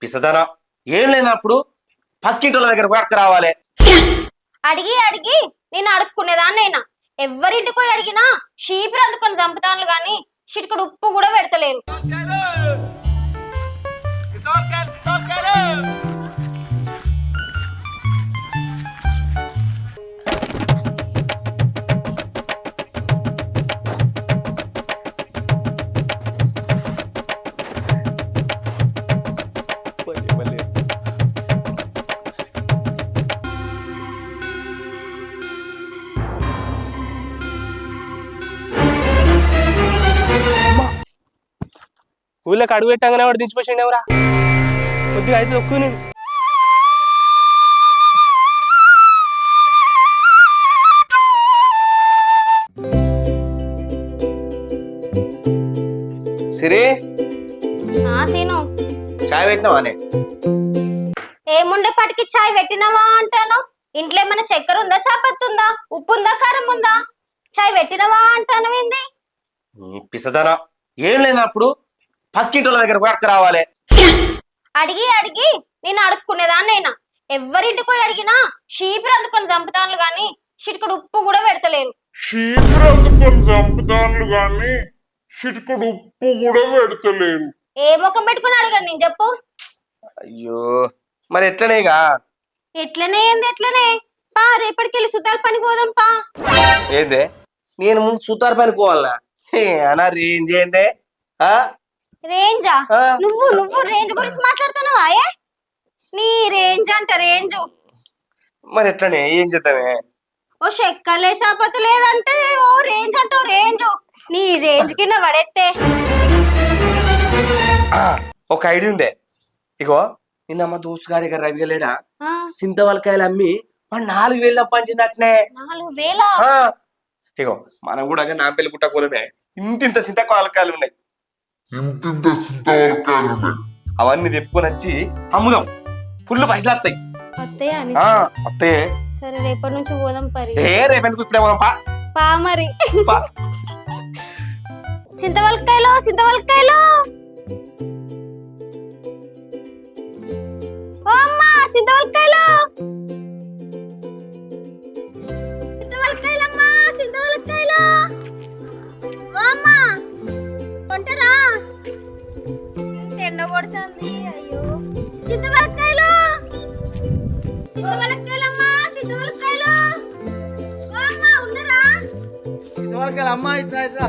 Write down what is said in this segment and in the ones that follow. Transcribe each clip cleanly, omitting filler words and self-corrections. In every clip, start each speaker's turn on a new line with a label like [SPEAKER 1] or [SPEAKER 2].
[SPEAKER 1] పిసదనా ఏం లేనప్పుడు పక్కింటోళ్ళ దగ్గర పక్క రావాలి.
[SPEAKER 2] అడిగి అడిగి నేను అడుక్కునేదాన్నైనా ఎవరింటికి పోయి అడిగినా షీపురు అందుకొని చంపుతాను గాని చిటికడు ఉప్పు కూడా పెడతలేరు.
[SPEAKER 3] ఊళ్ళోకి అడుగు పెట్టంగానే వాడు దించిపోయిండు ఎవరా కొద్దిగా అయితే ఒక్కు నేను
[SPEAKER 1] సిరి
[SPEAKER 2] సీను
[SPEAKER 1] చాయ్ పెట్టినావానే?
[SPEAKER 2] ఏముండే పటికి చాయ్ పెట్టినవా అంటాను. ఇంట్లో ఏమైనా చక్కెర ఉందా, చాపత్తి ఉందా, ఉప్పు ఉందా, కారం ఉందా? చాయ్ పెట్టినవా అంటాను. ఏంది
[SPEAKER 1] పిసదనా ఏం లేనప్పుడు పక్కింటోళ్ళ దగ్గర పక్క రావాలి.
[SPEAKER 2] అడిగి అడిగి నేను అడుక్కునేదాన్నైనా ఎవరింటికి పోయి అడిగినా షీపురు అందుకొని చంపుతాను గాని చిటికడు ఉప్పు కూడా పెడతలేరు.
[SPEAKER 4] షీపురు అందుకొని చంపుతాను గాని చిటికడు ఉప్పు కూడా పెడతలేరు.
[SPEAKER 2] ఏ ముఖం పెట్టుకుని అడగండి నేను చెప్పు.
[SPEAKER 1] అయ్యో మరి ఎట్లనేగా?
[SPEAKER 2] ఎట్లనే ఏంది ఎట్లనే పా, రేపటికెళ్ళి సుతాల పనికి పోదాం పా.
[SPEAKER 1] ఏందే నేను ముందు సుతార్ పనికి పోవాలనా? అనా రేంజ్ ఏందే?
[SPEAKER 2] రేంజా? నువ్వు నువ్వు రేంజ్ గురించి మాట్లాడుతున్నావా? నీ రేంజ్ అంట రేంజ్.
[SPEAKER 1] మరి ఎట్లనే ఏం చేద్దామే?
[SPEAKER 2] ఓ చెక్కలే చాపత లేదంటే ఓ రేంజ్ అంటావు రేంజ్. నీ రేంజ్ కింద పడేస్తే
[SPEAKER 1] ఒక ఐడియా ఉందే. ఇగో నిన్న మా దోస్తుగాడి దగ్గర రవిగలేడా సింతవలకాయలు అమ్మి వాడు 4,000 సంపాదించినట్నే.
[SPEAKER 2] 4,000?
[SPEAKER 1] ఇగో మనం కూడా నాంపల్లి గుట్ట కోలమే ఇంతింత సింతవలకాయలు ఉన్నాయి. అవన్నీ తెప్పుకొని వచ్చి అమ్ముదాం, ఫుల్ పైసలు వస్తాయి. వస్తాయి.
[SPEAKER 2] సరే రేపటి నుంచి పోదాం పరి.
[SPEAKER 1] రేపెందుకు ఇప్పుడే పోదాం పా.
[SPEAKER 2] పా మరి. సింతవలకాయలు సింతవలకాయలు ఓ అమ్మా, సింతవలకాయలు సింతవలకాయలమ్మా, సింతవలకాయలు ఓ అమ్మా కొంటారా? ఎండ కొడుతుంది. అయ్యో సింతవలకాయలు సింతవలకాయలమ్మా, సింతవలకాయలు ఓ అమ్మా ఉన్నారా?
[SPEAKER 5] సింతవలకాయలు అమ్మా ఇట్లా ఇట్లా.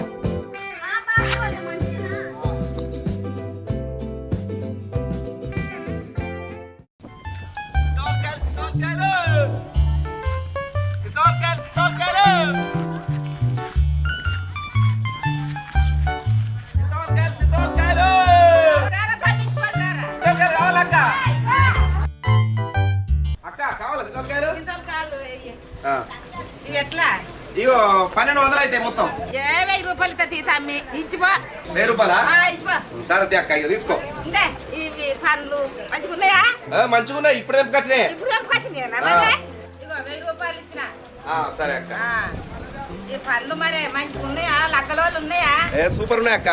[SPEAKER 1] ఇగో 1,200 అయితే మొత్తం
[SPEAKER 6] 1000 రూపాయలు తమ్మి ఇచ్చిపో.
[SPEAKER 1] 1000 రూపాయలా?
[SPEAKER 6] ఇచ్చిపో.
[SPEAKER 1] సరే అక్క ఇక తీసుకో.
[SPEAKER 6] ఇవి పండ్లు మంచిగున్నాయా?
[SPEAKER 1] మంచిగున్నాయి, ఇప్పుడు తెంపుకొచ్చినాయి.
[SPEAKER 6] ఇప్పుడు తెంపుకొచ్చినాయా? ఇగో 1000 రూపాయలు ఇచ్చిన.
[SPEAKER 1] సరే అక్క.
[SPEAKER 6] ఈ పండ్లు మరి మంచిగున్నాయా? లక్కలో ఉన్నాయా?
[SPEAKER 1] సూపర్ ఉన్నాయి అక్క.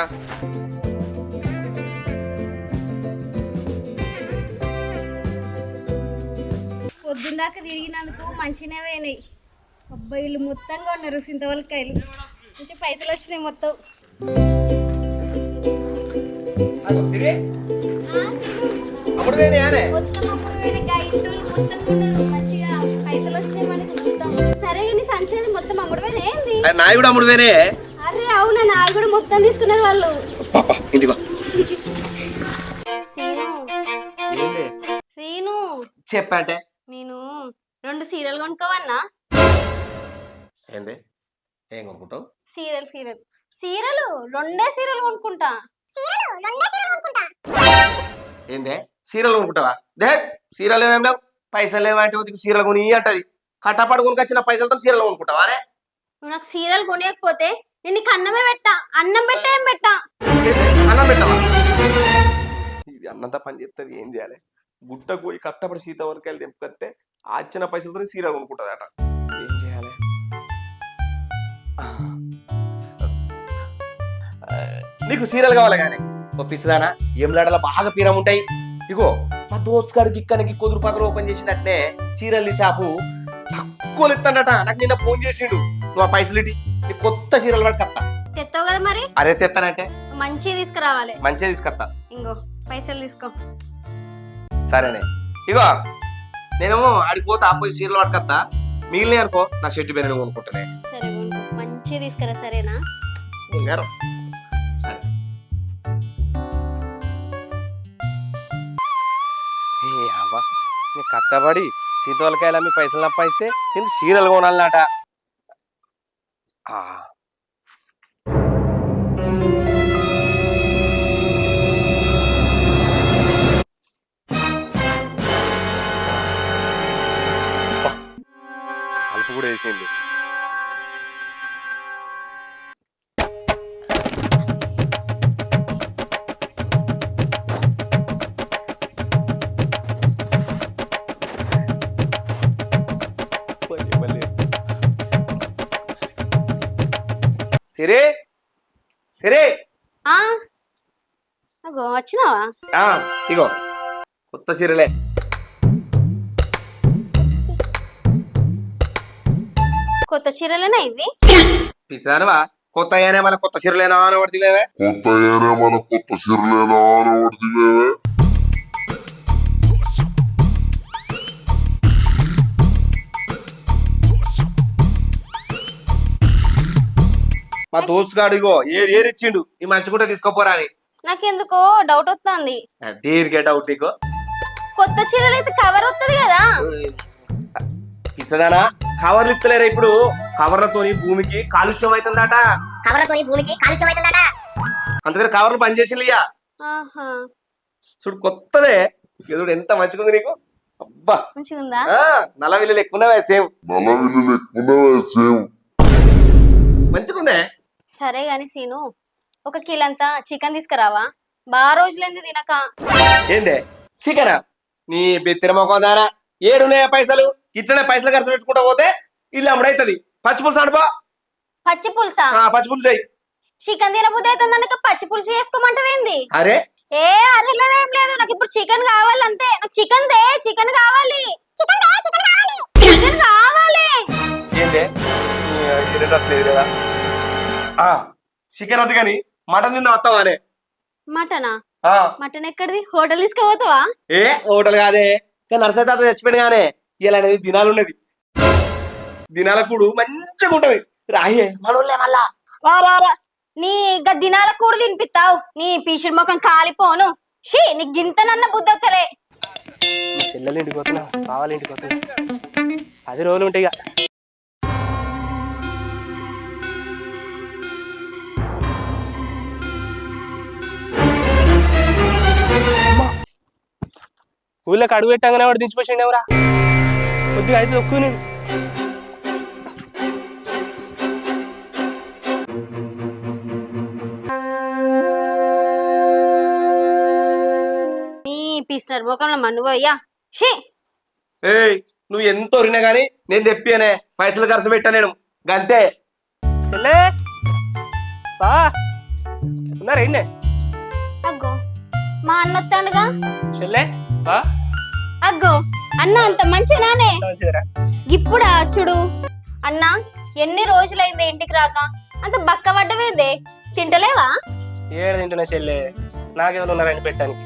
[SPEAKER 2] పొద్దుందాకా తిరిగినందుకు మంచినే పోయినాయి. అబ్బాయిలు మొత్తంగా ఉన్నారు సింతవలకాయలు. మంచి పైసలు వచ్చినాయి మొత్తం. మొత్తం అప్పుడు పోయిన గైడ్స్ మొత్తంగా ఉన్నారు. మంచిగా పైసలు వచ్చినాయి మనకి మొత్తం. సరే నీ సంచి మొత్తం అమ్ముడు పోయినా ఏంది?
[SPEAKER 1] నాయి కూడా అమ్ముడు పోయినే.
[SPEAKER 2] అరే అవునా, నాయి కూడా మొత్తం తీసుకున్నారు వాళ్ళు. సీను
[SPEAKER 1] చెప్పంటే
[SPEAKER 2] నేను 2 సీరియల్ కొనుక్కోవన్నా?
[SPEAKER 1] ఏంది ఏం కొనుక్కుంటావు?
[SPEAKER 2] సీరియల్ సీరియల్ సీరియల్ 2 సీరియల్ కొనుక్కుంటా.
[SPEAKER 1] ఏందే సీరియల్ కొనుక్కుంటావా? దే సీరియల్ ఏమేం లేవు, పైసలు లేవంటే సీరియల్ కొని అంటది. కట్టపాటు కొనుకొచ్చిన పైసలతో సీరియల్ కొనుక్కుంటావా?
[SPEAKER 2] నువ్వు నాకు సీరియల్ కొనియకపోతే నేను నీకు అన్నమే పెట్టా. అన్నం పెట్టా ఏం పెట్టా?
[SPEAKER 1] అన్నం పెట్టవా? ఇది అన్నంతా పని చేస్తుంది. ఏం చేయాలి? గుట్టకు పోయి కట్టపడి సీతవలకాయలు తెంపుకొస్తే ఆ ఇచ్చిన పైసలతో సీరియల్ కొనుక్కుంటుంది అట. ఏం చేయాలి? నీకు సీరియల్ కావాలి కానీ ఓ పిసిదానా, ఏం లాడలా బాగా పీరం ఉంటాయి. ఇగో మా దోస్త్ గాడికి ఇక్కడికి కుదురు పక్కన ఓపెన్ చేసినట్టే చీరల్లి షాపు తక్కువ ఎత్తాడట. నాకు నిన్న ఫోన్ చేసిండు, నువ్వు ఆ పైసలు ఇటీ నీ కొత్త చీరలు పడి కత్తా.
[SPEAKER 2] తెస్తావు కదా మరి,
[SPEAKER 1] అరే తెత్తానంటే
[SPEAKER 2] మంచిగా తీసుకురావాలి.
[SPEAKER 1] మంచిగా తీసుకొత్తా.
[SPEAKER 2] ఇంకో పైసలు తీసుకో.
[SPEAKER 1] సరేనే, ఇగో నేను ఆడికి పోతే ఆపోయి చీరలు పట్టుకొత్తా. మిగిలిన అనుకో నా షర్ట్ పైన కొనుక్కుంటానే.
[SPEAKER 2] సరే ఉండు, మంచిగా తీసుకురా సరేనా?
[SPEAKER 1] బంగారం. సరే ఏ అవ్వ, నీ కట్టబడి సీతోలకాయలు అమ్మి పైసలు సంపాదిస్తే నేను చీరలు కొనాలన్నట. అలుపు కూడా వేసింది. సిరే సిరే,
[SPEAKER 2] ఆ అగో వచ్చినావా?
[SPEAKER 1] ఇగో కొత్త చీరలే.
[SPEAKER 2] కొత్త చీరలేనా ఇవి?
[SPEAKER 1] పిసానవా కొత్త అయ్యానే మళ్ళీ కొత్త చీరలేనా అని పడుతుందేవే.
[SPEAKER 4] కొత్త ఏనే మన కొత్త సిరులేనా అని పడుతుందేవే.
[SPEAKER 1] మా దోస్తు గాడు ఇగో ఏరిచ్చిండు, ఈ మంచుకుంటే తీసుకోపోరా అని.
[SPEAKER 2] నాకెందుకో డౌట్ వస్తుంది.
[SPEAKER 1] దేనికే డౌట్ నీకు?
[SPEAKER 2] కొత్త చీరలు అయితే కవర్ వస్తుంది కదా.
[SPEAKER 1] పిసదానా కవర్లు ఇస్తలేరా ఇప్పుడు? కవర్లతోని భూమికి కాలుష్యం అవుతుందట. అందుకని కవర్లు బంద్ చేసిందియా.
[SPEAKER 2] ఆహా,
[SPEAKER 1] చూడు కొత్తదే, చూడు ఎంత మంచిగుంది నీకు. అబ్బా
[SPEAKER 2] మంచిగా ఉందా?
[SPEAKER 1] నల్లవిల్లు ఎక్కువనే సేమ్.
[SPEAKER 4] నల్లవిల్లు ఎక్కువనే సేమ్.
[SPEAKER 1] మంచిగుందే.
[SPEAKER 2] సరే గాని సీను, ఒక కిలంతా చికెన్ తీసుకురావా, బాగా రోజులైంది తినక.
[SPEAKER 1] ఏందే చికెనా? నీ బెత్తిరమొక దానా ఏడున్నాయా పైసలు? ఇట్లనే పైసలు ఖర్చు పెట్టుకుంటా పోతే ఇల్లు అమ్ముడైతుంది. పచ్చి పులుసు అనుకో.
[SPEAKER 2] పచ్చి పులుసా?
[SPEAKER 1] పచ్చి పులుసు అయ్యి.
[SPEAKER 2] చికెన్ తినబుద్ధి అవుతుంది, పచ్చి పులుసు చేసుకోమంటావేంది?
[SPEAKER 1] అరే
[SPEAKER 2] ఏ అరేం లేదు, నాకు ఇప్పుడు చికెన్ కావాలి అంతే. నాకు చికెన్ దే, చికెన్ కావాలి, చికెన్ కావాలి.
[SPEAKER 1] ఏందే తినేటట్లేదు కదా. చికెన్ వద్దు కానీ మటన్ తిన్నా వస్తావానే.
[SPEAKER 2] మటనా? మటన్ ఎక్కడిది? హోటల్ తీసుకుపోతావా?
[SPEAKER 1] ఏ హోటల్ కాదే, నర్సయ్య తాత చచ్చిపోయాడు గానే ఇలా అనేది దినాలు ఉన్నది. దినాల కూడు మంచిగా ఉంటది. రాయే మనోళ్ళే మళ్ళా.
[SPEAKER 2] నీ దినాల కూడు తినిపిస్తావు, నీ పీచుడు ముఖం కాలిపోను. షీ నీకు గింతనన్న బుద్ధొక్కలే.
[SPEAKER 3] చెల్లెలు ఇంటికి పోతున్నా, కావాలి ఇంటికి పోతున్నా, 10 రోజులు ఉంటాయి ఇక. ఊళ్ళోకి అడుగు పెట్టంగానే వాడు దించిపోయిండు ఎవరా. కొద్దిగా అయితే ఒక్కు నేను.
[SPEAKER 2] నీ పీసినారు ముఖంలో మన్ను పోయ్యా. షీ
[SPEAKER 1] ఏయ్ నువ్వు ఎంత ఒరినా గానీ నేను తెప్పియనే, పైసలు ఖర్చు పెట్టా నేను గంతే.
[SPEAKER 3] చెల్లే బా ఉన్నారా ఇన్నే?
[SPEAKER 2] అగ్గో మా అన్న వస్తాడుగా.
[SPEAKER 3] చెల్లే బా
[SPEAKER 2] అగ్గో అన్న అంత మంచిగానే
[SPEAKER 3] మంచిదిరా.
[SPEAKER 2] ఇప్పుడా చూడు అన్న, ఎన్ని రోజులైంది ఇంటికి రాక, అంత బక్క పడ్డవేందే, తింటలేవా?
[SPEAKER 3] ఏడు తింటున్నా చెల్లె, నాకెవరు ఉన్నారని పెట్టడానికి.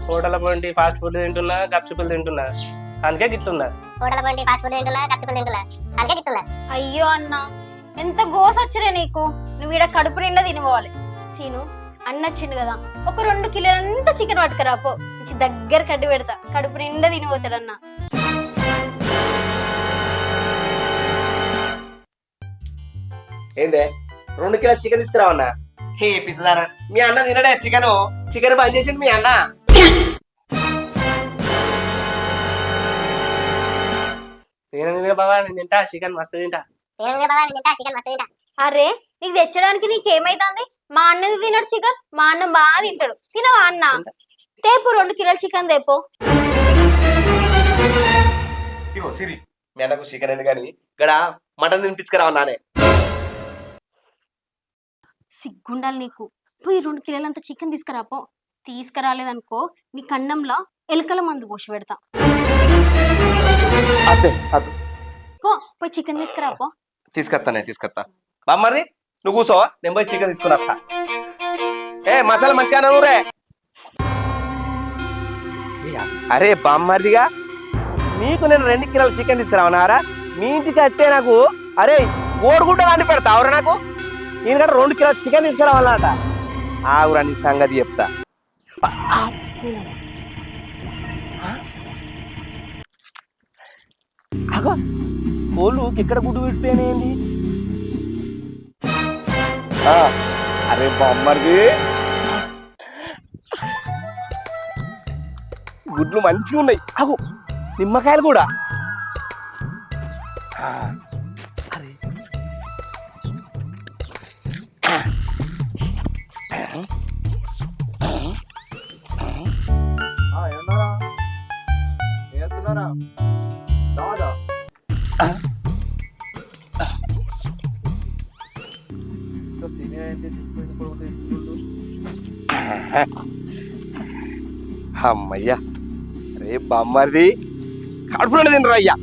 [SPEAKER 3] హోటల్ పోండి ఫాస్ట్ ఫుడ్ తింటున్నా, గప్చుపులు తింటున్నా, అందుకే గిట్లున్నా.
[SPEAKER 2] అయ్యో అన్న, ఎంత గోసొచ్చరే నీకు. నువ్వు ఈడ కడుపు నిండా తినిపోవాలి. సీను అన్న వచ్చిండు కదా, ఒక 2 కిలోలంతా చికెన్ పట్టుకురాపో, మంచి దగ్గర కడ్డి పెడతా, కడుపు నిండా తినిపోతాడన్న.
[SPEAKER 1] ఏందే 2 కిలో చికెన్ తీసుకురావన్నా? హే పిసదారా, మీ అన్న తినడే చికెన్. చికెన్ బంద్ చేసిండు మీ అన్న.
[SPEAKER 3] నేను బాబా నేను తింటా చికెన్ మస్తు తింటా.
[SPEAKER 2] అరే నీకు తెచ్చడానికి నీకేమైతుంది? మా అన్నది తినడు చికెన్, మా అన్న బాగా తింటాడు. తినవా అన్న? తేపు 2 కిలోల చికెన్ తేపు.
[SPEAKER 1] ఇగో సిరి, మీ అన్నకు చికెన్ ఎందుకు కానీ ఇక్కడ మటన్ తినిపించుకురావన్నానే.
[SPEAKER 2] సిగ్గుండాలి నీకు. పోయి 2 కిలోలంతా చికెన్ తీసుకురాపో, తీసుకురాలేదనుకో నీ కన్నంలో ఎలుకల మందు పోసి పెడతా.
[SPEAKER 1] అదే అదు
[SPEAKER 2] పో పోయి చికెన్ తీసుకురా పో.
[SPEAKER 1] తీసుకొస్తా బామ్మది నువ్వు కూసో, నేను పోయి చికెన్ తీసుకుని వస్తా. ఏ మసాలా మంచిగా నువ్వురే. అరే బామ్మర్దిగా నీకు నేను 2 కిలోల చికెన్ తీసుకురావన్నారా? మీ ఇంటికి వస్తే నాకు అరే ఓడుగుడ్డ వండి పెడతావురా నాకు. ఈయనకంటే 2 కిలోల చికెన్ తీసుకురావాలన్నట. ఆగురా నీ సంగతి చెప్తా. అగో కోళ్ళు ఇక్కడ గుడ్డు పెట్టిపోయినాయండి. అరే బామ్మర్ది గుడ్లు మంచిగా ఉన్నాయి. అగో నిమ్మకాయలు కూడా. అరే
[SPEAKER 5] ఏమన్నారా ఏతున్నారా దాదా సీనియర్ అయితే
[SPEAKER 1] అమ్మయ్యా రే బామ్మర్ది కడుపులో తినరా అయ్యా.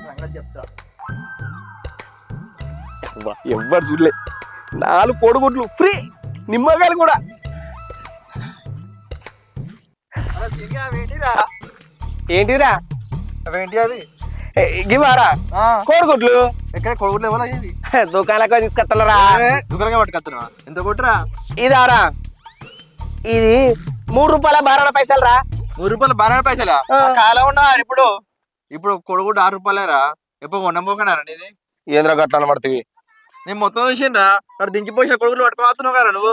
[SPEAKER 5] సంగతి చెప్తా.
[SPEAKER 1] ఎవ్వరు చూడలే 4 కోడిగుడ్లు ఫ్రీ, నిమ్మకాయలు కూడా. ఏంటిరా
[SPEAKER 5] అవేంటి అవి?
[SPEAKER 1] గివారా కోడిగుడ్లు
[SPEAKER 5] ఎక్కడ కొడుకులు ఎవరు అయ్యేవి?
[SPEAKER 1] దుకాణాలకు తీసుకొస్తారా?
[SPEAKER 5] దుకాణంగా పట్టుకొస్తున్నా. ఎంత కొట్టురా?
[SPEAKER 1] ఇదారా ఇది 3 రూపాయల 12 పైసలు రా.
[SPEAKER 5] 3 రూపాయలు 12 పైసలా? కాలం ఉన్నా ఇప్పుడు ఇప్పుడు కొడుగుడ్డు 6 రూపాయలేరా? ఎప్పుడు కొండపోకనారా నీది?
[SPEAKER 1] ఏంద్ర గట్ల పడుతుంది.
[SPEAKER 5] నేను మొత్తం చూసిండ్రా, అక్కడ దించిపోసిన కొడుకులు పట్టుకోతున్నావు కదా నువ్వు.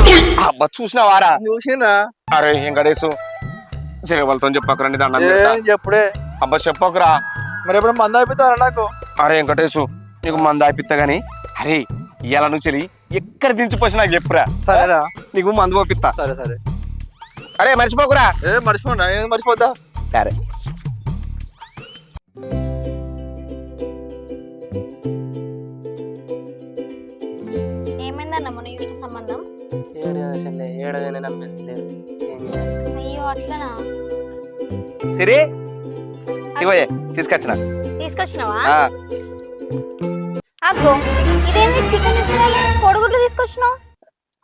[SPEAKER 1] అబ్బా చూసినావారా?
[SPEAKER 5] చూసిండ్రా?
[SPEAKER 1] అరే వెంకటేశు జగవలతో చెప్పకురండి దండం
[SPEAKER 5] చెప్పుడే.
[SPEAKER 1] అబ్బా చెప్పకురా.
[SPEAKER 5] మరి ఎప్పుడు మంద అయిపోతారా నాకు?
[SPEAKER 1] అరే వెంకటేశు నీకు మంద అయిపిస్తా గాని అరే ఇవాళ నుంచి ఎక్కడ దించిపోసి నాకు చెప్పురా.
[SPEAKER 5] సరేరా,
[SPEAKER 1] నీకు మందు పంపిస్తా.
[SPEAKER 5] సరే సరే.
[SPEAKER 1] అరే మర్చిపోకురా.
[SPEAKER 5] మర్చిపోండి, నేను మర్చిపోతా.
[SPEAKER 1] సరే
[SPEAKER 2] ఏమైందన్న మన యూట్యూబ్ సంబంధం?
[SPEAKER 3] ఏడగానే నమ్మేస్తలేరు.
[SPEAKER 2] అయ్యో అట్లనా?
[SPEAKER 1] సరే ఇవయే
[SPEAKER 2] తీసుకొచ్చినావా? అగ్గో ఇదేంది చికెన్ తీసుకురాలే కోడిగుడ్లు తీసుకొచ్చినావు?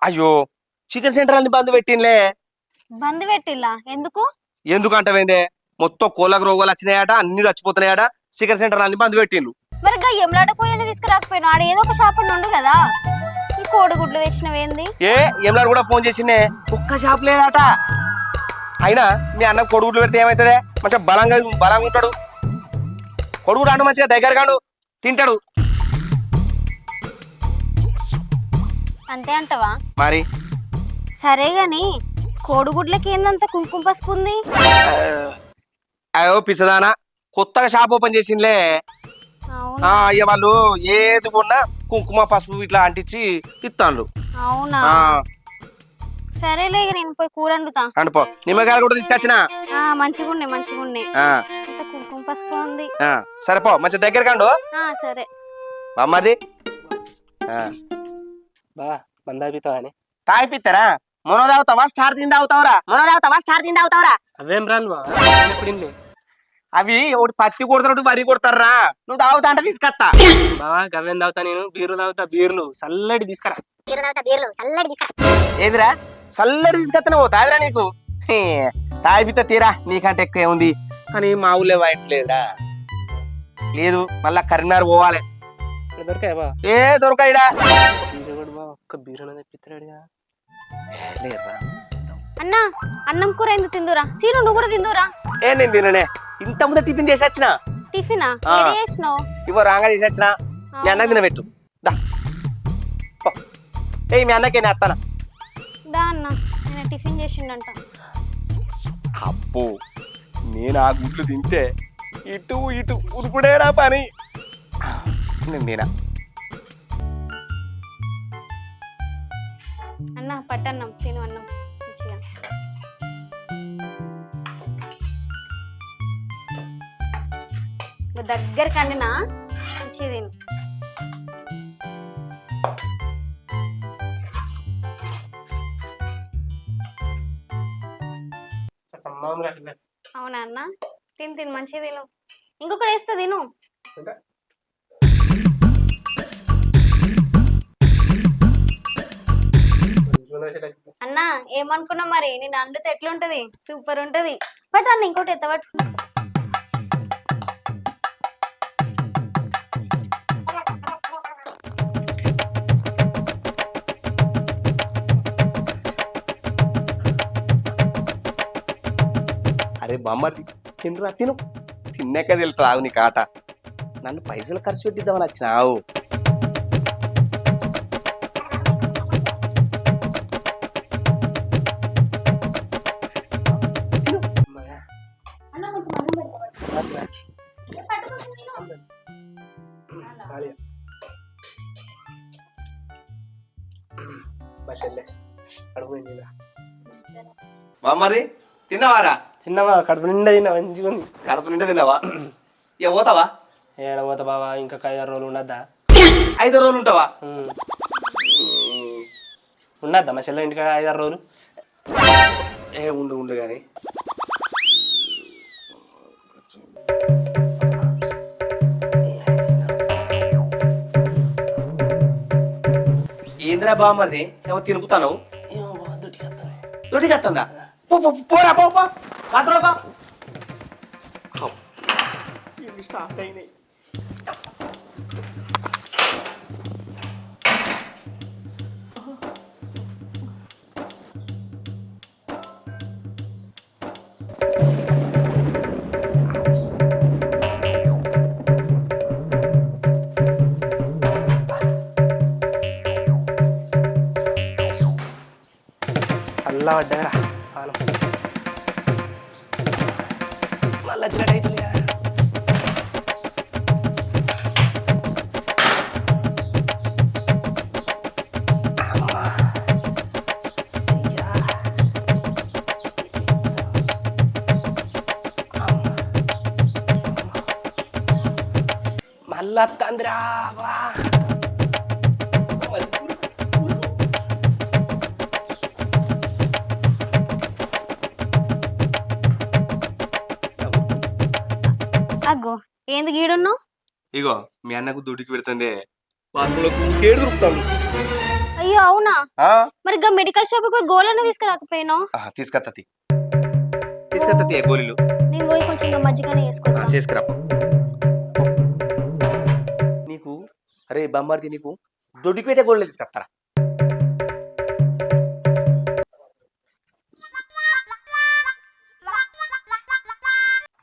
[SPEAKER 1] అయ్యో చికెన్ సెంటర్ అన్ని బంద్ పెట్టిన్లే.
[SPEAKER 2] బంద్ పెట్టిల్లా? ఎందుకు?
[SPEAKER 1] ఎందుకంటవేందే మొత్తం కోళ్ళకు రోగాలు వచ్చినాయట, అన్ని చచ్చిపోతున్నాయట. చికెన్ సెంటర్ అన్ని బంద్ పెట్టిండ్రు.
[SPEAKER 2] మరి ఎంలాడ పోయి తీసుకురాకపోయినా ఆడ ఏదో ఒక షాప్ ఉండు కదా. ఈ కోడిగుడ్లు తెచ్చినవేంది?
[SPEAKER 1] ఎంలాడు కూడా ఫోన్ చేసిందే, ఒక్క షాప్ లేదట. అయినా మీ అన్న కొడుగుడ్లు పెడితే ఏమైతుంది? మంచిగా బలంగా ఉంటాడు. కొడుగుడు అంటూ మంచిగా దగ్గర కాడు, తింటాడు.
[SPEAKER 2] అంతే అంటవా?
[SPEAKER 1] మరి
[SPEAKER 2] సరే గాని కోడిగుడ్లకి ఏందంత కుంకుమ పసుపు ఉంది?
[SPEAKER 1] అయ్యో పిసదానా కొత్తగా షాప్ ఓపెన్ చేసిందిలే. అయ్య వాళ్ళు ఏది కొన్నా కుంకుమ పసుపు ఇట్లా అంటించి ఇస్తాను.
[SPEAKER 2] అవునా? సరేలే నేను పోయి కూర వండుతా.
[SPEAKER 1] అండిపో. నిమ్మకాయలు కూడా తీసుకొచ్చినా.
[SPEAKER 2] మంచిగా ఉన్నాయి. కుంకుమ పసుపు ఉంది.
[SPEAKER 1] సరేపో మంచి దగ్గర కాండు.
[SPEAKER 2] సరే
[SPEAKER 1] అమ్మది
[SPEAKER 3] బా మందాపితావా అని
[SPEAKER 1] తాగిపిస్తారా? మొన్న తాగుతావా స్టార్ తిండి తాగుతావరా?
[SPEAKER 3] అవేం రాను బా ఎప్పుడు.
[SPEAKER 1] అవి ఒకటి పత్తి కొడతాడు, వరి కొడతారా? నువ్వు తాగుతా అంటే తీసుకొస్తా.
[SPEAKER 3] బావా గవ్వేం తాగుతా నేను. బీర్లు తాగుతా, బీర్లు చల్లడి తీసుకురా.
[SPEAKER 1] ఏదిరా చల్లడి తీసుకొస్తానే తాదిరా నీకు. తాగిపిస్తా తీరా, నీకంటే ఎక్కువ ఏముంది. కానీ మా ఊళ్ళో వైన్స్ లేదురా. లేదు మళ్ళా కరీంనగర్ పోవాలి.
[SPEAKER 3] దొరికాయా బా?
[SPEAKER 1] ఏ దొరకాయిడా?
[SPEAKER 3] ఒక్క బీరు తెప్పిస్తాడు.
[SPEAKER 2] అన్నా అన్నం కూర ఎందుకు తిందురా? సీను నువ్వు కూడా తిందురా.
[SPEAKER 1] నేను తిననే. ఇంత ముందు టిఫిన్ చేసి వచ్చిన.
[SPEAKER 2] టిఫినా? చేసినావు?
[SPEAKER 1] ఇవ్వ రాగా చేసి వచ్చిన. మీ అన్న తినబెట్టు. మీ అన్నకే నేస్తానా?
[SPEAKER 2] దా అన్న, నేను టిఫిన్ చేసిండంట.
[SPEAKER 1] అప్పు నేను ఆ గుడ్లు తింటే ఇటు ఇటు ఉరుకుడేనా పని. నేను తినా.
[SPEAKER 2] అన్న పట్టన్నం తిను, అన్నం మంచిగా. దగ్గర కండినా మంచిగా తిను.
[SPEAKER 3] మామూలుగా అట్లా.
[SPEAKER 2] అవునా అన్న తిను తిను మంచిగా తిను ఇంకొకటి వేస్తా తిను
[SPEAKER 3] ఇంకా మంచిగా ఉన్నది చెల్లె.
[SPEAKER 2] అన్న ఏమనుకున్నా మరి నేను అండితే ఎట్లుంటది సూపర్ ఉంటది బట్ అన్న ఇంకోటి ఎత్తబట్
[SPEAKER 1] అరే బామ్మర్ది తినరా తిను తిన్నాక తెలుస్తుంది ఆగు నీ కాట నన్ను పైసలు ఖర్చు పెట్టిద్దామని వచ్చినావు
[SPEAKER 3] అమ్మయ్య. చాలు. మా చెల్లె కడుపు నిండిందా?
[SPEAKER 1] బామ్మర్ది తిన్నావారా
[SPEAKER 3] తిన్నావా? కడుపు నిండా తిన్నా మంచిగా ఉంది.
[SPEAKER 1] కడుపు నిండా తిన్నావా ఇక పోతావా
[SPEAKER 3] ఏడ పోతా బావా, ఇంకా 5-6 రోజులు ఉండద్దా?
[SPEAKER 1] 5 రోజులు ఉంటావా
[SPEAKER 3] ఉండద్దా మా చెల్లె ఇంటికాడ 5-6 రోజులు?
[SPEAKER 1] ఏ ఉండు ఉండు కానీ ఏంద్రా బామ్మర్ది ఏమో తిరుగుతాను దొడ్డికి వస్తుందా పోరా పో పాత్రలో స్టార్ట్ అయినాయి
[SPEAKER 3] చల్ల పడ్డారా పానం మళ్ళీ వచ్చినట్టు అవుతుంది కదా. అమ్మా. అయ్యా. మళ్ళీ వస్తుందిరా వా.
[SPEAKER 2] అగ్గో ఏంది గీడున్నావు
[SPEAKER 1] ఇగో మీ అన్నకు దుడికి పెడుతుంది బాత్రూంలోకి కేడు దొరుకుతాను
[SPEAKER 2] అయ్యో అవునా మరి గా మెడికల్ షాప్ కు గోళను తీసుకురాకపోయినావు
[SPEAKER 1] తీసుకొత్తది గోళీలు
[SPEAKER 2] నేను పోయి కొంచెం ఇంకా మజ్జిగనే వేసుకుంటా
[SPEAKER 1] చేసుకురా నీకు అరే బొమ్మర్ది నీకు దొడ్డికి పెట్టే గోళీలు తీసుకొస్తారా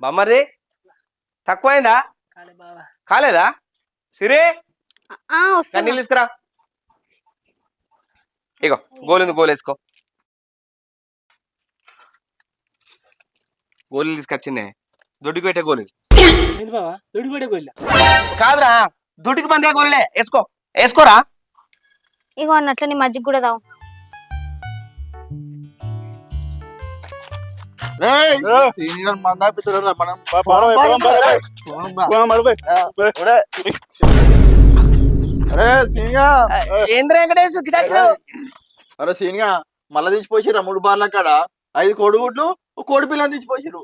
[SPEAKER 1] బొమ్మర్ది తక్కువైందా కాలేదా సిరే
[SPEAKER 2] వస్తా
[SPEAKER 1] నీళ్ళు తీసుకురా ఇగో గోలు వేసుకో గోళీలు తీసుకొచ్చిందే దొడ్డికి పెట్టే గోళీలు
[SPEAKER 3] ఏంది బావా దొడ్డికి పెట్టే గోళీలా?
[SPEAKER 1] కాదురా దొడ్డికి బందే గోళీలే వేసుకోరా
[SPEAKER 2] ఇగో అన్నట్లు నీ మజ్జిగ కూడా తావు
[SPEAKER 1] ఏంద్ర వెంకటేష్
[SPEAKER 5] అరే సీనిగా మళ్ళా తీసిపోసిరా 3 బార్ల కాడ 5 కోడిగుడ్లు 1 కోడి పిల్లని తీసిపోసిరు.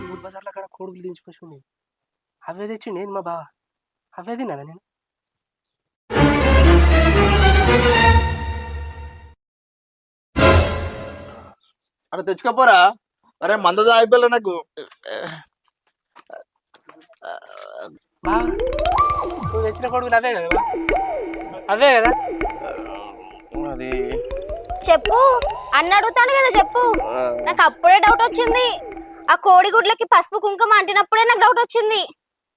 [SPEAKER 3] బుడ్ బజార్లో అక్కడ కోడుగులు దించుకొచ్చింది అవే తెచ్చిండి ఏంది మా బావ అవే తిన్నానా నేను
[SPEAKER 5] అరే తెచ్చుకోపోరా. అరే మంద అయిపోలే నాకు.
[SPEAKER 3] బావ నువ్వు తెచ్చిన కోడుగులు అవే కదా అవే కదా
[SPEAKER 1] అది
[SPEAKER 2] చెప్పు అన్న అడుగుతాను కదా చెప్పు నాకు అప్పుడే డౌట్ వచ్చింది ఆ కోడిగుడ్లకి పసుపు కుంకుమ అంటినప్పుడే నాకు డౌట్ వచ్చింది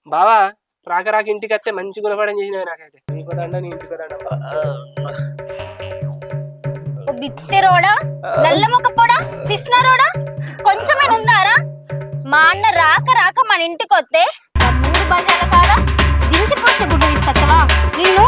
[SPEAKER 3] బావా రాక ఇంటికి వస్తే మంచి గుణపడం చేసినవి నాకైతే నీకు దండ నీ ఇంటికి దండ
[SPEAKER 2] బిత్తెరోడా నల్ల మొక్క పోడా పిసినారోడా కొంచెమైనా ఉందారా మా అన్న రాక మన ఇంటికి వస్తే 3 బజార్ల కాడ దించిపోసిన గుడ్డు తీసుకొస్తావా నిన్ను